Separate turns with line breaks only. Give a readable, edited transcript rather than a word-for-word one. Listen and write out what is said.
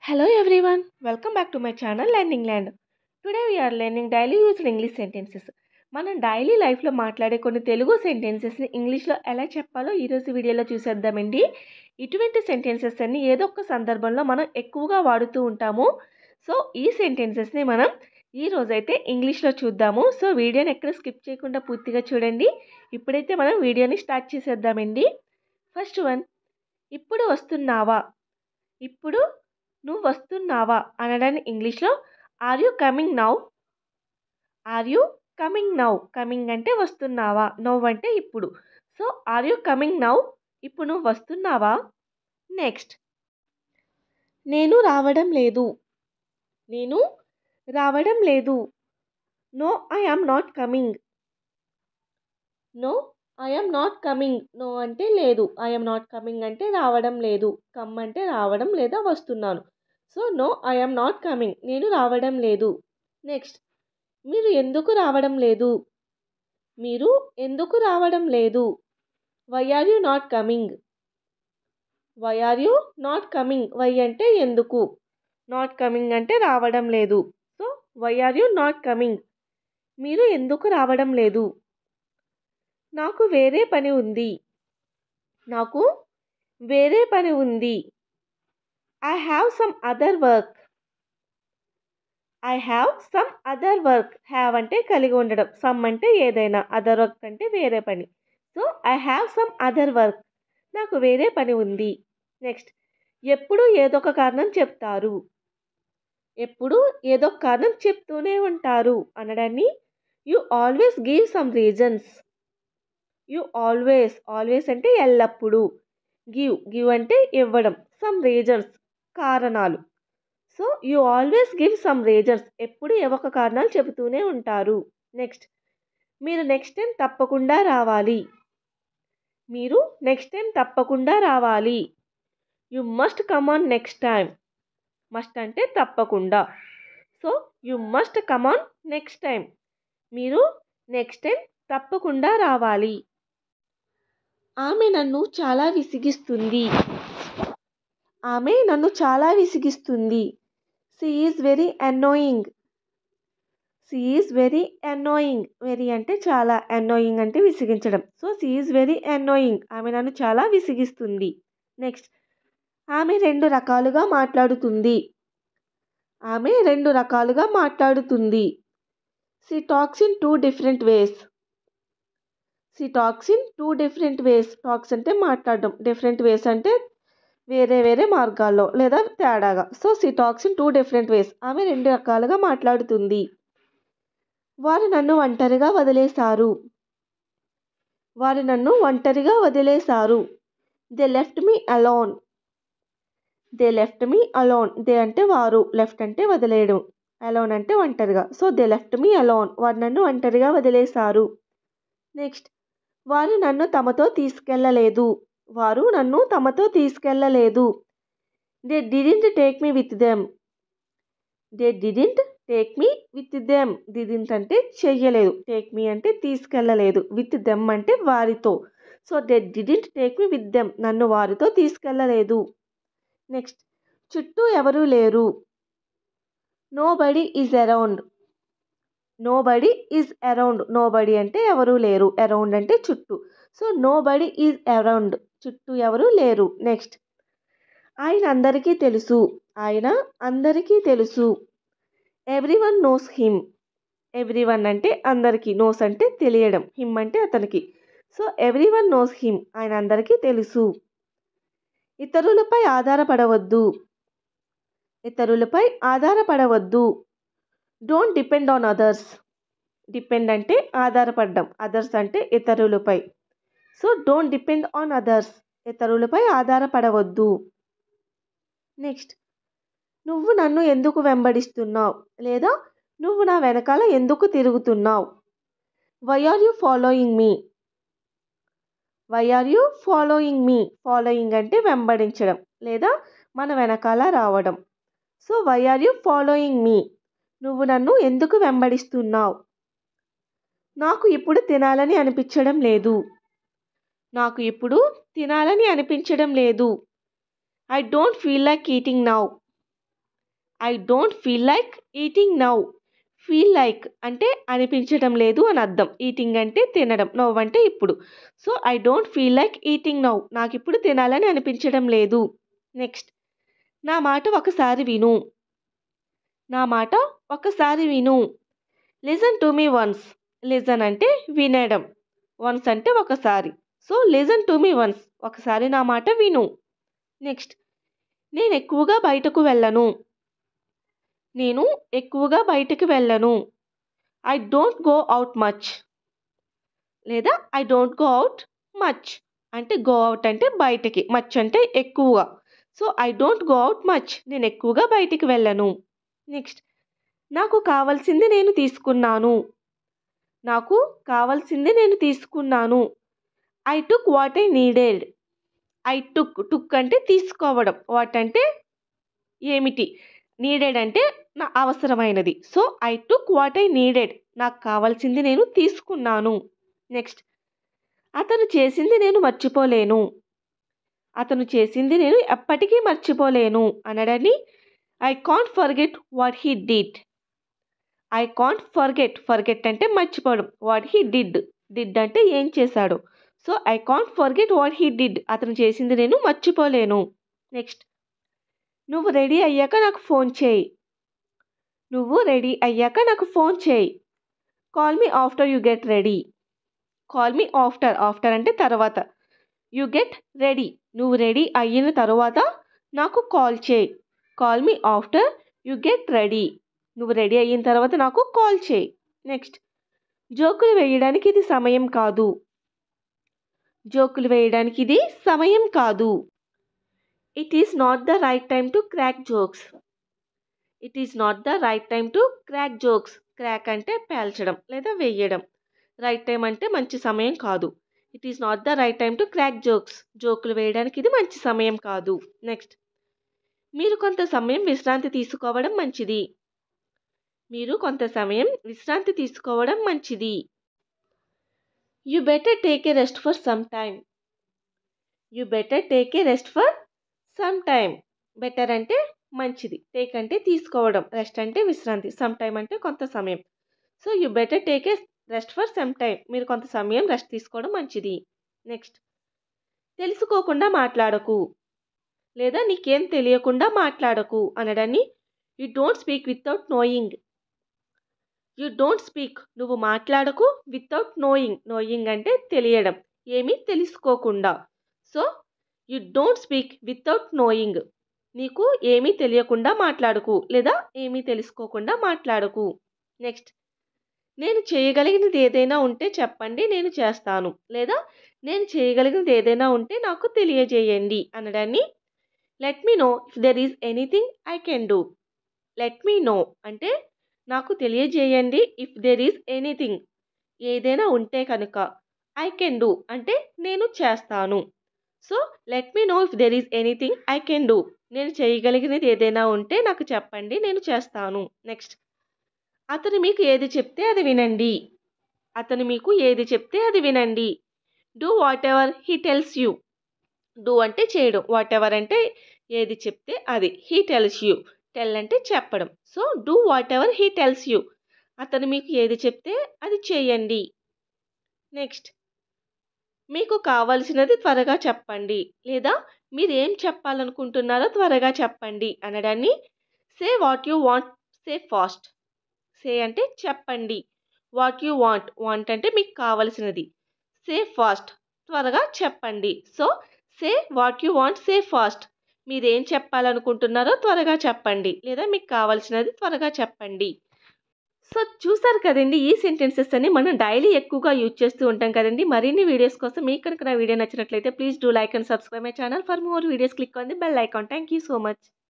Hello everyone, welcome back to my channel Learning Land. Today we are learning daily used English sentences. మనం daily లైఫ్లో మాట్లాడే కొన్ని తెలుగు సెంటెన్సెస్ని ఇంగ్లీష్లో ఎలా చెప్పాలో ఈరోజు వీడియోలో చూసేద్దామండి. ఇటువంటి సెంటెన్సెస్ అన్ని ఏదో ఒక సందర్భంలో మనం ఎక్కువగా వాడుతూ ఉంటాము. సో ఈ సెంటెన్సెస్ని మనం ఈరోజైతే ఇంగ్లీష్లో చూద్దాము. సో వీడియోని ఎక్కడ స్కిప్ చేయకుండా పూర్తిగా చూడండి. ఇప్పుడైతే మనం వీడియోని స్టార్ట్ చేసేద్దామండి. ఫస్ట్ వన్, ఇప్పుడు వస్తున్నావా. ఇప్పుడు నువ్వు వస్తున్నావా అనడాన్ని ఇంగ్లీష్లో are you coming now. Are you coming now. Coming అంటే వస్తున్నావా, నౌ అంటే ఇప్పుడు. So are you coming now, ఇప్పుడు నువ్వు వస్తున్నావా. నెక్స్ట్, నేను రావడం లేదు. నేను రావడం లేదు. No I am not coming. No I am not coming. No అంటే లేదు, ఐ ఆమ్ నాట్ కమింగ్ అంటే రావడం లేదు, కమ్ అంటే రావడం లేదా వస్తున్నాను. So no I am not coming, నేను రావడం లేదు. నెక్స్ట్, మీరు ఎందుకు రావడం లేదు. మీరు ఎందుకు రావడం లేదు. Why are you not coming. Why are you not coming. Why అంటే ఎందుకు, నాట్ కమింగ్ అంటే రావడం లేదు. So why are you not coming, మీరు ఎందుకు రావడం లేదు. నాకు వేరే పని ఉంది. నాకు వేరే పని ఉంది. I have some other work. I have some other work. Have అంటే కలిగి ఉండడం, సమ్ అంటే ఏదైనా, అదర్ వర్క్ అంటే వేరే పని. So I have some other work, నాకు వేరే పని ఉంది. నెక్స్ట్, ఎప్పుడు ఏదో ఒక కారణం చెప్తారు. ఎప్పుడు ఏదో ఒక కారణం చెప్తూనే ఉంటారు అనడాన్ని you always give some reasons. You always, always అంటే ఎల్లప్పుడూ, గివ్ అంటే ఇవ్వడం, సమ్ రీజన్స్ కారణాలు. So you always give some reasons, ఎప్పుడు ఏవో ఒక కారణాలు చెబుతూనే ఉంటారు. నెక్స్ట్, మీరు నెక్స్ట్ టైం తప్పకుండా రావాలి. మీరు నెక్స్ట్ టైం తప్పకుండా రావాలి. You must come on next time. Must అంటే తప్పకుండా. So you must come on next time, మీరు నెక్స్ట్ టైం తప్పకుండా రావాలి. ఆమె నన్ను చాలా విసిగిస్తుంది. ఆమె నన్ను చాలా విసిగిస్తుంది. She is very annoying. She is very annoying. Very అంటే చాలా, అన్నోయింగ్ అంటే విసిగించడం. So she is very annoying, ఆమె నన్ను చాలా విసిగిస్తుంది. నెక్స్ట్, ఆమె రెండు రకాలుగా మాట్లాడుతుంది. ఆమె రెండు రకాలుగా మాట్లాడుతుంది. She talks in two different ways. She talks in two different ways. Talks అంటే మాట్లాడడం, డిఫరెంట్ వేస్ అంటే వేరే వేరే మార్గాల్లో లేదా తేడాగా. So she talks in two different ways, ఆమె రెండు రకాలుగా మాట్లాడుతుంది. వారు నన్ను ఒంటరిగా వదిలేశారు. వారు నన్ను ఒంటరిగా వదిలేశారు. They left me alone. They left me alone. They అంటే వారు, లెఫ్ట్ అంటే వదిలేయడం, అలోన్ అంటే ఒంటరిగా. So they left me alone, వారు నన్ను ఒంటరిగా వదిలేశారు. నెక్స్ట్, వారు నన్ను తమతో తీసుకెళ్ళలేదు. వారు నన్ను తమతో తీసుకెళ్ళలేదు. They didn't take me with them. They didn't take me with them. Didn't అంటే చెయ్యలేదు, టేక్ మీ అంటే తీసుకెళ్ళలేదు, విత్ దెమ్ అంటే వారితో. So they didn't take me with them, నన్ను వారితో తీసుకెళ్ళలేదు. నెక్స్ట్, చుట్టూ ఎవరూ లేరు. Nobody is around. Nobody is around. Nobody అంటే ఎవరూ లేరు, అరౌండ్ అంటే చుట్టూ. So nobody is around, చుట్టూ ఎవరూ లేరు. నెక్స్ట్, ఆయన అందరికీ తెలుసు. ఆయన అందరికీ తెలుసు. Everyone knows him. ఎవ్రీవన్ అంటే అందరికీ, నోస్ అంటే తెలియడం, హిమ్ అంటే అతనికి. సో ఎవ్రీవన్ నోస్ హిమ్, ఆయన అందరికీ తెలుసు. ఇతరులపై ఆధారపడవద్దు. ఇతరులపై ఆధారపడవద్దు. Don't depend on others. Depend అంటే ఆధారపడడం, అదర్స్ అంటే ఇతరులపై. So don't depend on others, ఇతరులపై ఆధారపడవద్దు. నెక్స్ట్, నువ్వు నన్ను ఎందుకు వెంబడిస్తున్నావు లేదా నువ్వు నా వెనకాల ఎందుకు తిరుగుతున్నావు. Why are you following me. Why are you following me. Following అంటే వెంబడించడం లేదా మన వెనకాల రావడం. So why are you following me, నువ్వు నన్ను ఎందుకు వెంబడిస్తున్నావు. నాకు ఇప్పుడు తినాలని అనిపించడం లేదు. నాకు ఇప్పుడు తినాలని అనిపించడం లేదు. I don't feel like eating now. I don't feel like eating now. Feel like అంటే అనిపించడం లేదు అని అర్థం. ఈటింగ్ అంటే తినడం, నౌ అంటే ఇప్పుడు. So I don't feel like eating now. నాకు ఇప్పుడు తినాలని అనిపించడం లేదు. నెక్స్ట్, నా మాట ఒకసారి విను. నా మాట ఒకసారి విను. Listen to me once. Listen అంటే వినడం, వన్స్ అంటే ఒకసారి. So listen to me once, ఒకసారి నా మాట విను. నెక్స్ట్, నేను ఎక్కువగా బయటకు వెళ్ళను. నేను ఎక్కువగా బయటకు వెళ్ళను. I don't go out much. లేదా I don't go out much అంటే గో అవుట్ అంటే బయటకి, మచ్ అంటే ఎక్కువగా. So I don't go out much, నేను ఎక్కువగా బయటికి వెళ్ళను. నెక్స్ట్, నాకు కావాల్సింది నేను తీసుకున్నాను. నాకు కావాల్సింది నేను తీసుకున్నాను. I took what I needed. I took అంటే తీసుకోవడం, వాట్ అంటే ఏమిటి, నీడెడ్ అంటే నా అవసరమైనది. So I took what I needed, నాకు కావాల్సింది నేను తీసుకున్నాను. నెక్స్ట్, అతను చేసింది నేను మర్చిపోలేను. అతను చేసింది నేను ఎప్పటికీ మర్చిపోలేను అనడాన్ని I can't forget what he did. I can't forget అంటే మర్చిపోవడం, వాట్ హీ డిడ్ అంటే ఏం చేశాడు. So I can't forget what he did, అతను చేసింది నేను మర్చిపోలేను. నెక్స్ట్, నువ్వు రెడీ అయ్యాక నాకు ఫోన్ చేయి. నువ్వు రెడీ అయ్యాక నాకు ఫోన్ చేయి. Call me after you get ready. Call me after అంటే తర్వాత. యు గెట్ రెడీ, నువ్వు రెడీ అయిన తర్వాత నాకు కాల్ చేయి. Call me after you get ready, నువ్వు రెడీ అయిన తర్వాత నాకు కాల్ చేయి. నెక్స్ట్, జోకులు వేయడానికి ఇది సమయం కాదు. జోకులు వేయడానికి ఇది సమయం కాదు. It is not the right time to crack jokes. It is not the right time to crack jokes. Crack అంటే పేల్చడం లేదా వేయడం. రైట్ టైం అంటే మంచి సమయం కాదు. It is not the right time to crack jokes, జోకులు వేయడానికి ఇది మంచి సమయం కాదు. నెక్స్ట్, మీరు కొంత సమయం విశ్రాంతి తీసుకోవడం మంచిది. మీరు కొంత సమయం విశ్రాంతి తీసుకోవడం మంచిది. You better take a rest for some time. You better take a rest for some time. Better అంటే మంచిది, టేక్ అంటే తీసుకోవడం, రెస్ట్ అంటే విశ్రాంతి, సమ్ టైమ్ అంటే కొంత సమయం. So you better take a rest for some time, మీరు కొంత సమయం రెస్ట్ తీసుకోవడం మంచిది. నెక్స్ట్, తెలుసుకోకుండా మాట్లాడకు లేదా నీకేం తెలియకుండా మాట్లాడకు అనడాన్ని you don't speak without knowing. You don't speak, నువ్వు మాట్లాడకు, వితౌట్ నోయింగ్. నోయింగ్ అంటే తెలియడం, ఏమీ తెలుసుకోకుండా. So you don't speak without knowing, నీకు ఏమీ తెలియకుండా మాట్లాడకు లేదా ఏమీ తెలుసుకోకుండా మాట్లాడకు. నెక్స్ట్, నేను చేయగలిగినది ఏదైనా ఉంటే చెప్పండి, నేను చేస్తాను. లేదా నేను చేయగలిగినది ఏదైనా ఉంటే నాకు తెలియజేయండి అనడాన్ని let me know if there is anything I can do. Let me know అంటే నాకు తెలియజేయండి, ఇఫ్ దెర్ ఈజ్ ఎనీథింగ్ ఏదైనా ఉంటే కనుక, ఐ కెన్ డూ అంటే నేను చేస్తాను. So let me know if there is anything I can do, నేను చేయగలిగినది ఏదైనా ఉంటే నాకు చెప్పండి, నేను చేస్తాను. నెక్స్ట్, అతను మీకు ఏది చెప్తే అది వినండి. అతను మీకు ఏది చెప్తే అది వినండి. Do what ever he tells you. Do అంటే చేయడం, వాట్ ఎవర్ అంటే ఏది చెప్తే అది, హీ టెల్స్ యూ, టెల్ అంటే చెప్పడం. So do what ever he tells you, అతను మీకు ఏది చెప్తే అది చేయండి. నెక్స్ట్, మీకు కావాల్సినది త్వరగా చెప్పండి లేదా మీరు ఏం చెప్పాలనుకుంటున్నారో త్వరగా చెప్పండి అనడాన్ని say what you want say fast. Say అంటే చెప్పండి, వాట్ యు వాంట్ అంటే మీకు కావలసినది, సే ఫాస్ట్ త్వరగా చెప్పండి. So say what you want say fast, మీరేం చెప్పాలనుకుంటున్నారో త్వరగా చెప్పండి లేదా మీకు కావాల్సినది త్వరగా చెప్పండి. సో చూసారు కదండి, ఈ సెంటెన్సెస్ అన్ని మనం డైలీ ఎక్కువగా యూజ్ చేస్తూ ఉంటాం కదండి. మరిన్ని వీడియోస్ కోసం మీకు కనుక నా వీడియో నచ్చినట్లయితే please do like and subscribe my channel. For more videos click on the bell icon. Thank you so much.